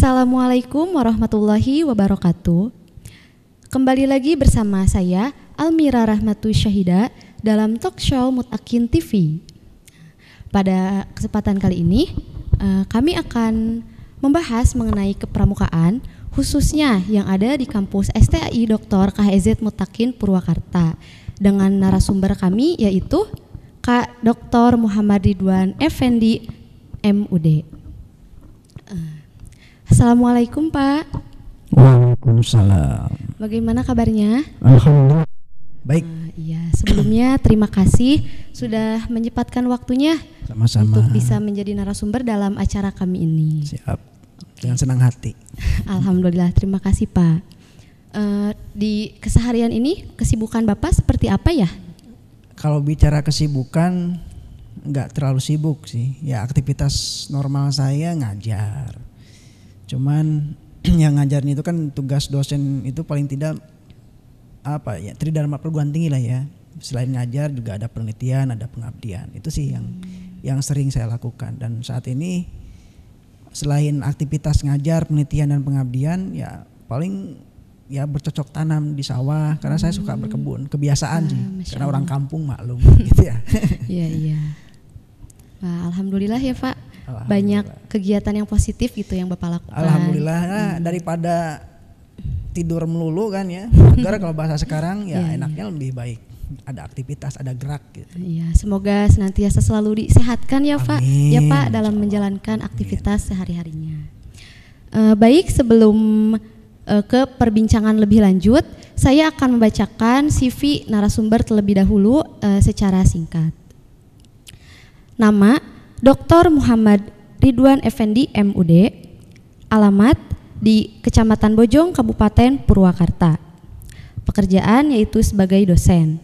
Assalamualaikum warahmatullahi wabarakatuh. Kembali lagi bersama saya Almira Rahmatu Syahida dalam talk show Mutakin TV. Pada kesempatan kali ini kami akan membahas mengenai kepramukaan khususnya yang ada di kampus STAI Dr. KHZ Mutakin Purwakarta dengan narasumber kami yaitu Kak Dr. Muhammad Ridwan Effendi MUD. Assalamualaikum Pak. Waalaikumsalam. Bagaimana kabarnya? Alhamdulillah. Baik. Iya, sebelumnya terima kasih sudah menyempatkan waktunya Sama-sama. untuk bisa menjadi narasumber dalam acara kami ini. Siap. Dengan senang hati. Alhamdulillah, terima kasih Pak. Di keseharian ini kesibukan Bapak seperti apa ya? Kalau bicara kesibukan, nggak terlalu sibuk sih. Ya aktivitas normal saya ngajar. Cuman yang ngajarnya itu kan tugas dosen itu paling tidak apa ya, tridharma perguruan tinggi lah ya. Selain ngajar juga ada penelitian, ada pengabdian. Itu sih yang sering saya lakukan. Dan saat ini selain aktivitas ngajar, penelitian dan pengabdian, ya paling ya bercocok tanam di sawah karena saya suka berkebun. Kebiasaan sih. Karena orang kampung maklum gitu ya. Iya. Wah, alhamdulillah ya Pak. Banyak kegiatan yang positif gitu yang Bapak lakukan. Alhamdulillah, daripada tidur melulu kan ya. Agar kalau bahasa sekarang ya enaknya lebih baik. Ada aktivitas, ada gerak gitu. Iya, semoga senantiasa selalu disehatkan ya Pak. Amin. Ya Pak dalam menjalankan aktivitas sehari-harinya. Baik, sebelum ke perbincangan lebih lanjut, saya akan membacakan CV narasumber terlebih dahulu secara singkat. Nama Dr. Muhammad Ridwan Effendi MUD, alamat di Kecamatan Bojong, Kabupaten Purwakarta. Pekerjaan yaitu sebagai dosen.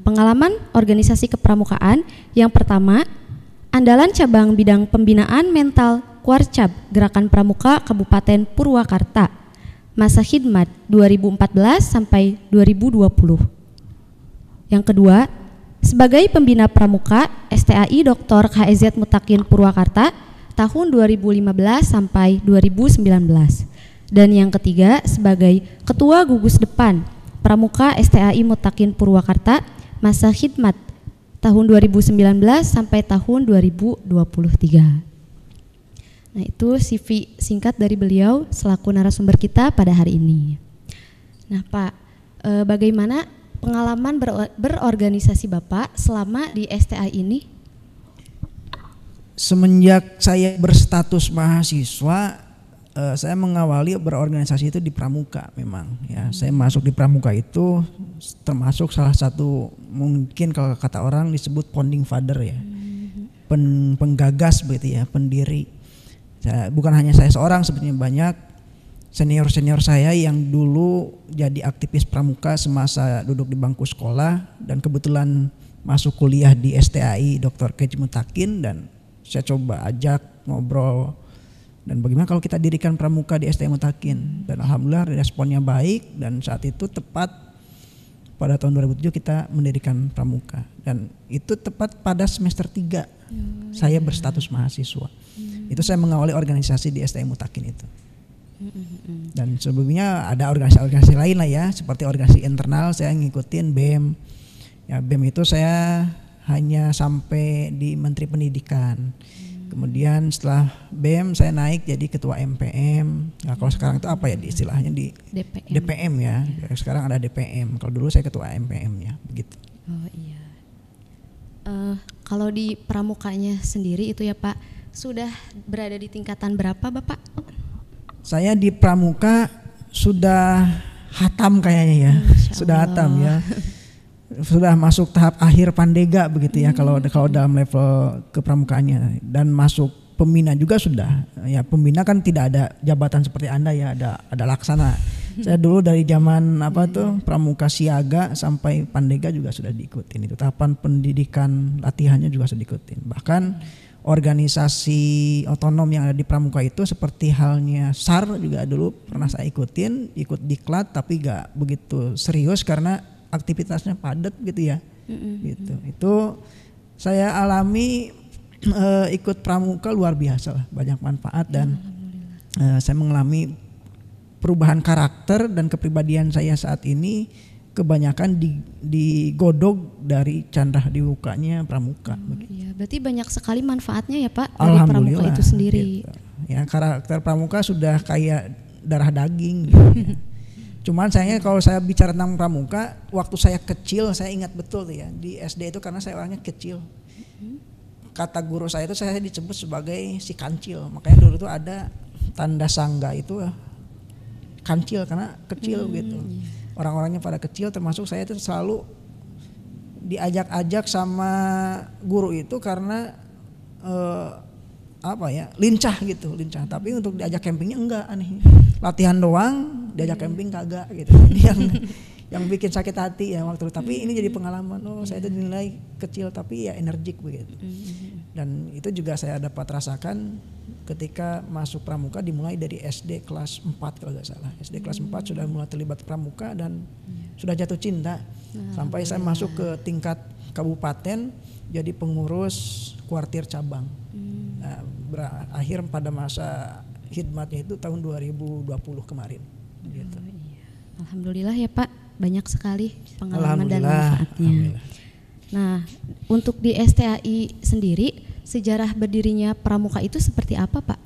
Pengalaman organisasi kepramukaan yang pertama, andalan cabang bidang pembinaan mental Kuarcap Gerakan Pramuka Kabupaten Purwakarta. Masa khidmat 2014 sampai 2020. Yang kedua, sebagai pembina pramuka STAI Dr. KHZ Mutakin Purwakarta tahun 2015 sampai 2019. Dan yang ketiga sebagai ketua gugus depan pramuka STAI Mutakin Purwakarta masa khidmat tahun 2019 sampai tahun 2023. Nah, itu CV singkat dari beliau selaku narasumber kita pada hari ini. Nah, Pak, bagaimana pengalaman berorganisasi Bapak selama di STAI ini? Semenjak saya berstatus mahasiswa, saya mengawali berorganisasi itu di pramuka memang ya. Saya masuk di pramuka itu termasuk salah satu mungkin kalau kata orang disebut founding father ya. Penggagas begitu ya, pendiri. Bukan hanya saya seorang, sebetulnya banyak senior-senior saya yang dulu jadi aktivis pramuka semasa duduk di bangku sekolah dan kebetulan masuk kuliah di STAI Dr. KHZ Mutakin, dan saya coba ajak ngobrol dan bagaimana kalau kita dirikan pramuka di STAI Mutakin, dan alhamdulillah responnya baik, dan saat itu tepat pada tahun 2007 kita mendirikan pramuka, dan itu tepat pada semester 3 saya berstatus mahasiswa. Itu saya mengawali organisasi di STAI Mutakin itu. Dan sebelumnya ada organisasi-organisasi lain lah ya, seperti organisasi internal saya ngikutin BEM. Ya BEM itu saya hanya sampai di Menteri Pendidikan. Kemudian setelah BEM saya naik jadi ketua MPM. Nah, kalau sekarang itu apa ya istilahnya di DPM ya. Sekarang ada DPM. Kalau dulu saya ketua MPM ya, begitu. Oh iya. Kalau di pramukanya sendiri itu ya Pak, sudah berada di tingkatan berapa Bapak? Saya di pramuka sudah hatam kayaknya ya, sudah hatam ya, sudah masuk tahap akhir pandega begitu ya kalau dalam level kepramukaannya, dan masuk pembina juga sudah. Ya pembina kan tidak ada jabatan seperti Anda ya, ada laksana. Saya dulu dari zaman pramuka siaga sampai pandega juga sudah diikutin itu, tahapan pendidikan latihannya juga sudah diikutin. Bahkan organisasi otonom yang ada di pramuka itu seperti halnya SAR juga dulu pernah saya ikut diklat, tapi gak begitu serius karena aktivitasnya padat gitu ya. Gitu. Itu saya alami ikut pramuka luar biasa lah, banyak manfaat dan saya mengalami perubahan karakter dan kepribadian saya saat ini kebanyakan digodok dari canda dibukanya pramuka. Iya, berarti banyak sekali manfaatnya ya Pak dari pramuka itu sendiri. Gitu. Ya, karakter pramuka sudah kayak darah daging. Gitu, ya. Cuman sayangnya kalau saya bicara tentang pramuka, waktu saya kecil saya ingat betul tuh ya di SD itu karena saya orangnya kecil. Kata guru saya itu saya disebut sebagai si kancil. Makanya dulu tuh ada tanda sangga itu kancil karena kecil gitu. Orang-orangnya pada kecil termasuk saya itu selalu diajak-ajak sama guru itu karena lincah gitu, lincah. Tapi untuk diajak campingnya enggak, aneh. Latihan doang, diajak camping kagak gitu. Ini yang bikin sakit hati ya waktu itu. Tapi ini jadi pengalaman, saya itu dinilai kecil tapi ya energik begitu. Dan itu juga saya dapat rasakan ketika masuk pramuka dimulai dari SD kelas 4 kalau nggak salah. SD kelas 4 sudah mulai terlibat pramuka dan sudah jatuh cinta. Sampai saya masuk ke tingkat kabupaten jadi pengurus kuartir cabang. Nah, berakhir pada masa khidmatnya itu tahun 2020 kemarin. Gitu. Alhamdulillah ya Pak, banyak sekali pengalaman dan manfaatnya. Nah, untuk di STAI sendiri sejarah berdirinya pramuka itu seperti apa Pak?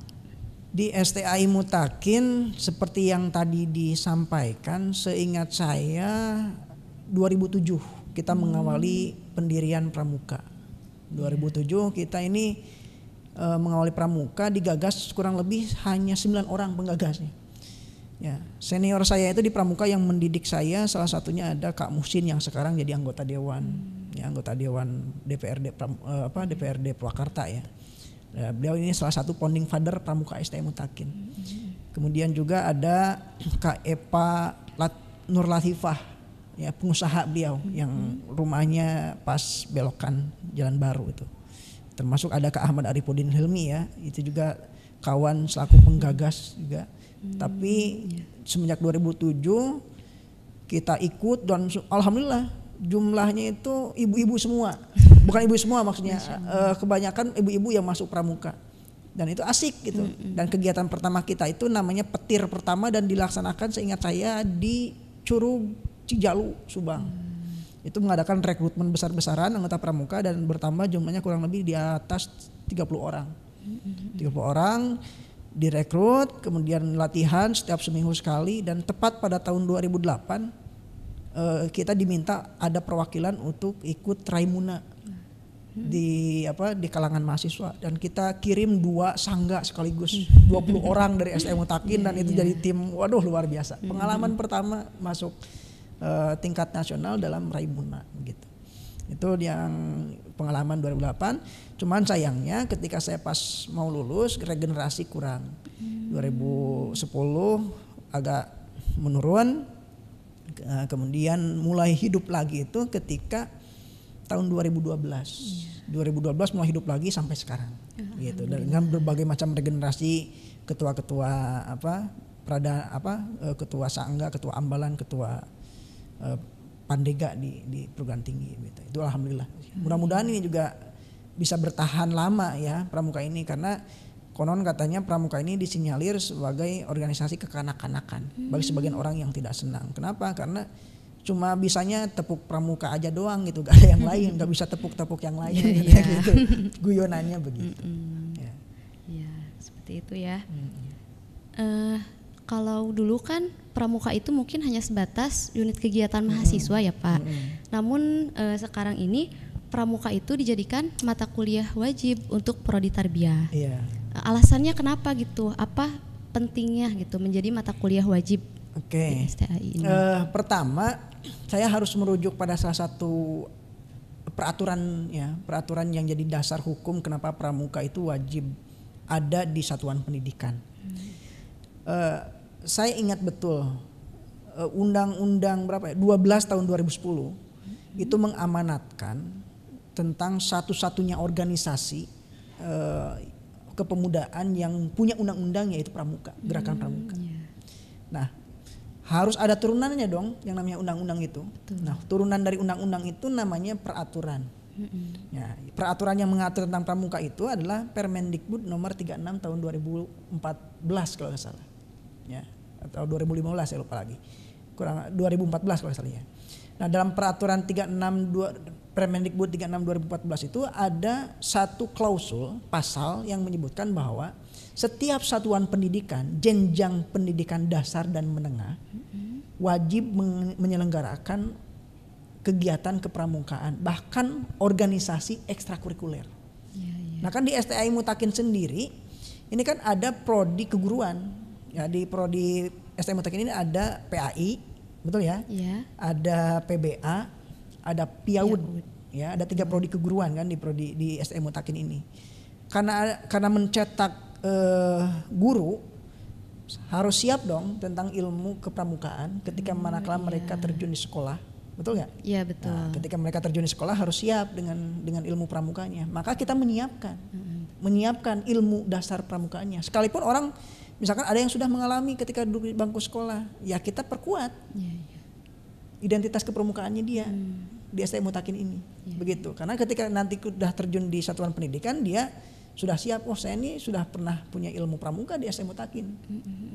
Di STAI Mutakin seperti yang tadi disampaikan, seingat saya 2007 kita mengawali pendirian pramuka. 2007 kita ini mengawali pramuka, digagas kurang lebih hanya 9 orang penggagasnya. Ya, senior saya itu di pramuka yang mendidik saya salah satunya ada Kak Muhsin yang sekarang jadi anggota dewan. Ya, anggota dewan DPRD DPRD Purwakarta ya. Beliau ini salah satu founding father pramuka STAI Mutakin. Kemudian juga ada Kak Epa Nur Latifah ya, pengusaha beliau yang rumahnya pas belokan Jalan Baru itu. Termasuk ada Kak Ahmad Arifudin Hilmi ya, itu juga kawan selaku penggagas juga. Tapi semenjak 2007 kita ikut dan alhamdulillah jumlahnya itu ibu-ibu semua. Bukan ibu semua maksudnya, kebanyakan ibu-ibu yang masuk pramuka. Dan itu asik gitu. Dan kegiatan pertama kita itu namanya petir pertama dan dilaksanakan seingat saya di Curug Cijalu, Subang. Itu mengadakan rekrutmen besar-besaran anggota pramuka dan bertambah jumlahnya kurang lebih di atas 30 orang. 30 orang direkrut, kemudian latihan setiap seminggu sekali dan tepat pada tahun 2008 kita diminta ada perwakilan untuk ikut Raimuna di kalangan mahasiswa dan kita kirim 2 sangga sekaligus 20 orang dari STAI Mutakin dan itu jadi tim waduh luar biasa. Pengalaman pertama masuk tingkat nasional dalam Raimuna gitu. Itu yang pengalaman 2008. Cuman sayangnya ketika saya pas mau lulus regenerasi kurang. 2010 agak menurun. Kemudian mulai hidup lagi itu ketika tahun 2012. 2012 mulai hidup lagi sampai sekarang. Gitu. Dengan berbagai macam regenerasi ketua-ketua ketua sangga, ketua ambalan, ketua pandega di perguruan tinggi gitu. Itu alhamdulillah. Mudah-mudahan ini juga bisa bertahan lama ya pramuka ini karena konon katanya pramuka ini disinyalir sebagai organisasi kekanak-kanakan bagi sebagian orang yang tidak senang. Kenapa? Karena cuma bisanya tepuk pramuka aja doang gitu, gak ada yang lain, gak bisa tepuk-tepuk yang lain gitu. Guyonannya begitu. Ya, seperti itu ya. Kalau dulu kan pramuka itu mungkin hanya sebatas unit kegiatan mahasiswa ya Pak. Namun sekarang ini pramuka itu dijadikan mata kuliah wajib untuk prodi tarbiyah. Alasannya kenapa gitu? Apa pentingnya gitu menjadi mata kuliah wajib di STAI ini? Pertama, saya harus merujuk pada salah satu peraturan yang jadi dasar hukum kenapa pramuka itu wajib ada di satuan pendidikan. Saya ingat betul undang-undang 12 tahun 2010 itu mengamanatkan tentang satu-satunya organisasi kepemudaan yang punya undang-undang yaitu pramuka, gerakan pramuka. Nah, harus ada turunannya dong yang namanya undang-undang itu. Nah, turunan dari undang-undang itu namanya peraturan. Ya, peraturan yang mengatur tentang pramuka itu adalah Permendikbud nomor 36 tahun 2014 kalau nggak salah. Ya, atau 2015 saya lupa lagi. Kurang 2014 kalau nggak salah ya. Nah, dalam peraturan 36 Permendikbud 36 2014 itu ada satu klausul pasal yang menyebutkan bahwa setiap satuan pendidikan jenjang pendidikan dasar dan menengah wajib menyelenggarakan kegiatan kepramukaan, bahkan organisasi ekstrakurikuler. Nah, kan di STAI Mutakin sendiri ini kan ada prodi keguruan. Ya, di prodi STAI Mutakin ini ada PAI, betul ya? Ada PBA, ada PIAUD. Ya, ada 3 prodi keguruan kan di prodi di STAI Mutakin ini. Karena mencetak guru harus siap dong tentang ilmu kepramukaan ketika manakala mereka terjun di sekolah. Betul nggak? Iya, betul. Nah, ketika mereka terjun di sekolah harus siap dengan ilmu pramukanya. Maka kita menyiapkan ilmu dasar pramukaannya. Sekalipun orang misalkan ada yang sudah mengalami ketika duduk di bangku sekolah, ya kita perkuat identitas kepramukaannya dia di STAI Mutakin ini. Begitu. Karena ketika nanti sudah terjun di satuan pendidikan, dia sudah siap, oh saya ini sudah pernah punya ilmu pramuka di STAI Mutakin.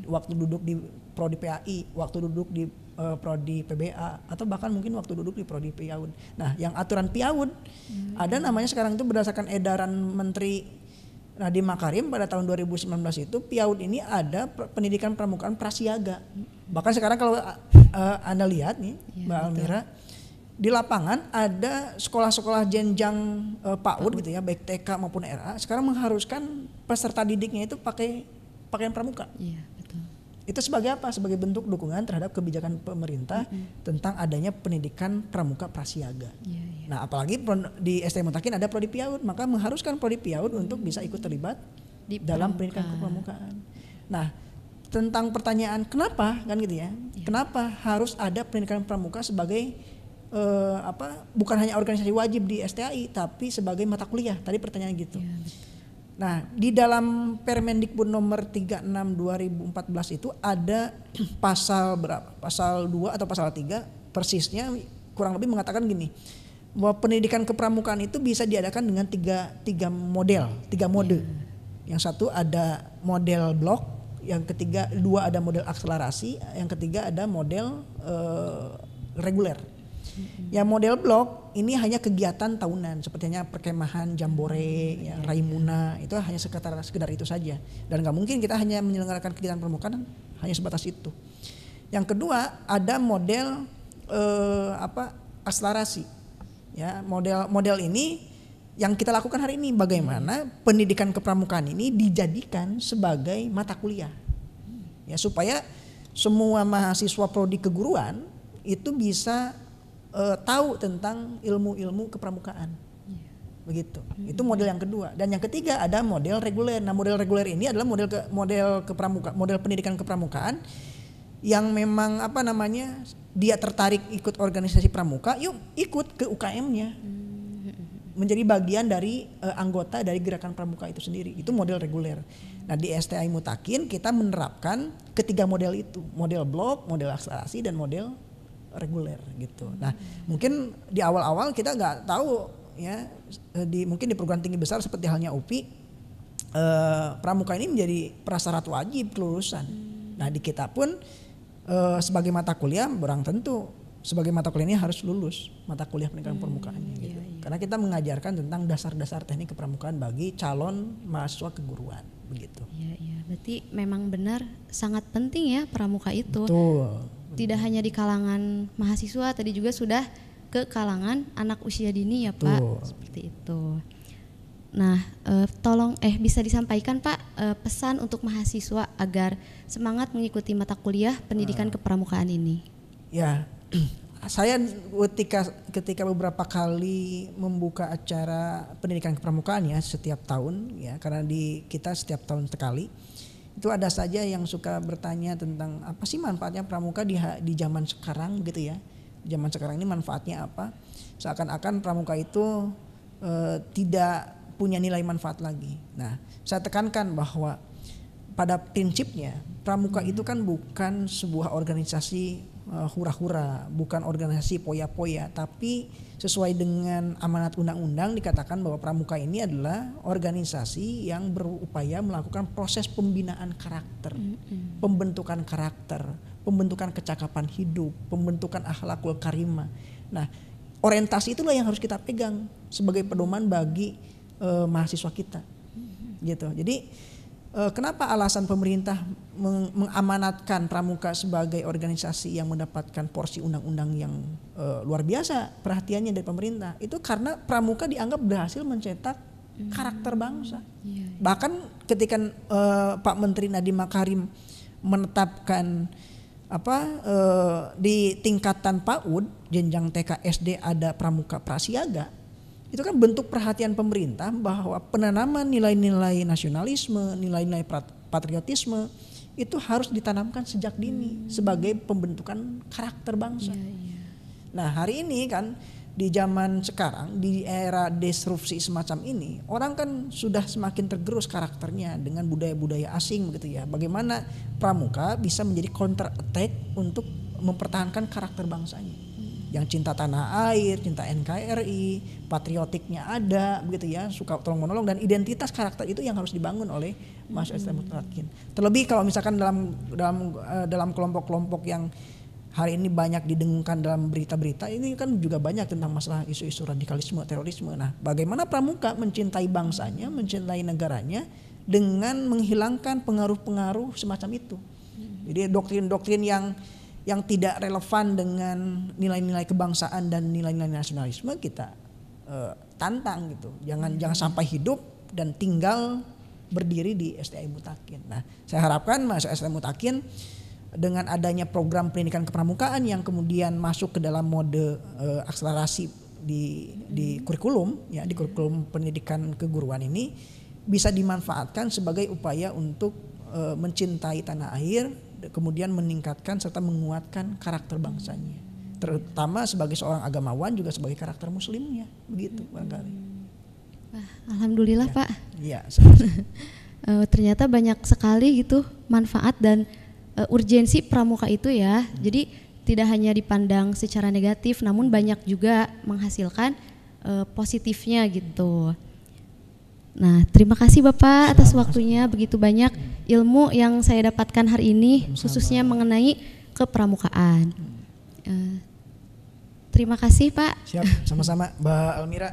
Waktu duduk di prodi PAI, waktu duduk di prodi PBA, atau bahkan mungkin waktu duduk di prodi PIAUD. Nah, yang aturan PIAUD ada namanya sekarang itu berdasarkan edaran Menteri Nadiem Makarim pada tahun 2019 itu PIAUD ini ada pendidikan pramukaan prasiaga. Bahkan sekarang kalau Anda lihat nih, Mbak Almira, di lapangan ada sekolah-sekolah jenjang PAUD gitu ya, baik TK maupun RA, sekarang mengharuskan peserta didiknya itu pakai pakaian pramuka. Iya, betul. Itu sebagai apa? Sebagai bentuk dukungan terhadap kebijakan pemerintah tentang adanya pendidikan pramuka prasiaga. Nah, apalagi di STAI Mutakin ada prodi PIAUD, maka mengharuskan prodi PIAUD untuk bisa ikut terlibat di dalam pendidikan kepramukaan. Nah, tentang pertanyaan kenapa kan gitu ya? Kenapa harus ada pendidikan pramuka sebagai bukan hanya organisasi wajib di STAI tapi sebagai mata kuliah? Tadi pertanyaan gitu. Nah, di dalam Permendikbud nomor 36 2014 itu ada pasal berapa? Pasal 2 atau pasal 3 persisnya kurang lebih mengatakan gini, bahwa pendidikan kepramukaan itu bisa diadakan dengan tiga mode. Yang satu ada model blok, yang ketiga 2 ada model akselerasi, yang ketiga ada model reguler. Ya, model blok ini hanya kegiatan tahunan sepertinya perkemahan, jambore, raimuna, itu hanya sekedar itu saja. Dan nggak mungkin kita hanya menyelenggarakan kegiatan pramukaan hanya sebatas itu. Yang kedua ada model akselerasi. Ya, model ini yang kita lakukan hari ini, bagaimana pendidikan kepramukaan ini dijadikan sebagai mata kuliah. Ya, supaya semua mahasiswa prodi keguruan itu bisa tahu tentang ilmu-ilmu kepramukaan. Begitu. Itu model yang kedua. Dan yang ketiga ada model reguler. Nah, model reguler ini adalah model pendidikan kepramukaan yang memang dia tertarik ikut organisasi pramuka, yuk ikut ke UKM-nya. Menjadi bagian dari anggota dari gerakan pramuka itu sendiri. Itu model reguler. Nah, di STAI Mutakin kita menerapkan ketiga model itu, model blok, model akselerasi, dan model reguler gitu. Nah, mungkin di awal-awal kita nggak tahu ya, mungkin di perguruan tinggi besar seperti halnya UPI, pramuka ini menjadi prasyarat wajib kelulusan. Nah, di kita pun sebagai mata kuliah barang tentu sebagai mata kuliah ini harus lulus mata kuliah pendidikan pramukaannya gitu. Karena kita mengajarkan tentang dasar-dasar teknik kepramukaan bagi calon mahasiswa keguruan begitu. Iya. Berarti memang benar sangat penting ya pramuka itu. Betul. Tidak hanya di kalangan mahasiswa, tadi juga sudah ke kalangan anak usia dini ya Pak. Seperti itu. Nah, tolong bisa disampaikan Pak pesan untuk mahasiswa agar semangat mengikuti mata kuliah pendidikan kepramukaan ini. Ya, saya ketika beberapa kali membuka acara pendidikan kepramukaan ya setiap tahun ya, karena di kita setiap tahun sekali. Itu ada saja yang suka bertanya tentang apa sih manfaatnya pramuka di zaman sekarang gitu ya. Zaman sekarang ini manfaatnya apa? Seakan-akan pramuka itu tidak punya nilai manfaat lagi. Nah, saya tekankan bahwa pada prinsipnya Pramuka itu kan bukan sebuah organisasi hura-hura, bukan organisasi poya-poya, tapi sesuai dengan amanat undang-undang dikatakan bahwa Pramuka ini adalah organisasi yang berupaya melakukan proses pembinaan karakter, pembentukan karakter, pembentukan kecakapan hidup, pembentukan akhlakul karimah. Nah, orientasi itulah yang harus kita pegang sebagai pedoman bagi mahasiswa kita, gitu. Jadi kenapa alasan pemerintah mengamanatkan Pramuka sebagai organisasi yang mendapatkan porsi undang-undang yang luar biasa perhatiannya dari pemerintah? Itu karena Pramuka dianggap berhasil mencetak karakter bangsa. Bahkan ketika Pak Menteri Nadiem Makarim menetapkan di tingkatan PAUD, jenjang TK SD ada Pramuka Prasiaga. Itu kan bentuk perhatian pemerintah bahwa penanaman nilai-nilai nasionalisme, nilai-nilai patriotisme itu harus ditanamkan sejak dini sebagai pembentukan karakter bangsa. Nah, hari ini kan di zaman sekarang, di era disrupsi semacam ini, orang kan sudah semakin tergerus karakternya dengan budaya-budaya asing begitu ya. Bagaimana Pramuka bisa menjadi counter attack untuk mempertahankan karakter bangsanya. Yang cinta tanah air, cinta NKRI, patriotiknya ada begitu ya, suka tolong menolong, dan identitas karakter itu yang harus dibangun oleh mahasiswa mutakin. Terlebih kalau misalkan dalam kelompok-kelompok yang hari ini banyak didengungkan dalam berita-berita, ini kan juga banyak tentang masalah isu-isu radikalisme, terorisme. Nah, bagaimana Pramuka mencintai bangsanya, mencintai negaranya dengan menghilangkan pengaruh-pengaruh semacam itu. Jadi doktrin-doktrin yang tidak relevan dengan nilai-nilai kebangsaan dan nilai-nilai nasionalisme kita tantang gitu. Jangan sampai hidup dan tinggal berdiri di STI Mutakin. Nah, saya harapkan mahasiswa STI Mutakin dengan adanya program pendidikan kepramukaan yang kemudian masuk ke dalam mode akselerasi di kurikulum ya, di kurikulum pendidikan keguruan ini bisa dimanfaatkan sebagai upaya untuk mencintai tanah air, kemudian meningkatkan serta menguatkan karakter bangsanya, terutama sebagai seorang agamawan juga sebagai karakter muslimnya, begitu barangkali. Alhamdulillah ya, Pak. Iya. Ternyata banyak sekali gitu manfaat dan urgensi Pramuka itu ya. Jadi tidak hanya dipandang secara negatif, namun banyak juga menghasilkan positifnya gitu. Nah, terima kasih Bapak atas waktunya, begitu banyak ilmu yang saya dapatkan hari ini, khususnya mengenai kepramukaan. Terima kasih Pak. Siap, sama-sama Mbak Almira,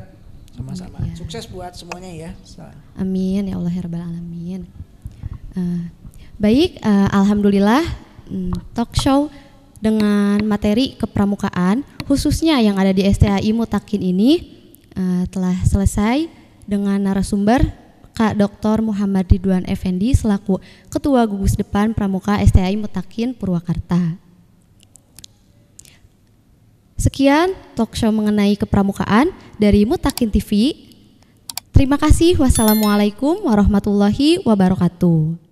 sama-sama. Ya. Sukses buat semuanya ya. Amin ya Allah ya Rabbal Alamin. Baik, alhamdulillah talk show dengan materi kepramukaan khususnya yang ada di STAI Mutakin ini telah selesai dengan narasumber Kak Dr. Muhammad Ridwan Effendi selaku Ketua Gugus Depan Pramuka STAI Mutakin Purwakarta. Sekian talk show mengenai kepramukaan dari Mutakin TV. Terima kasih. Wassalamualaikum warahmatullahi wabarakatuh.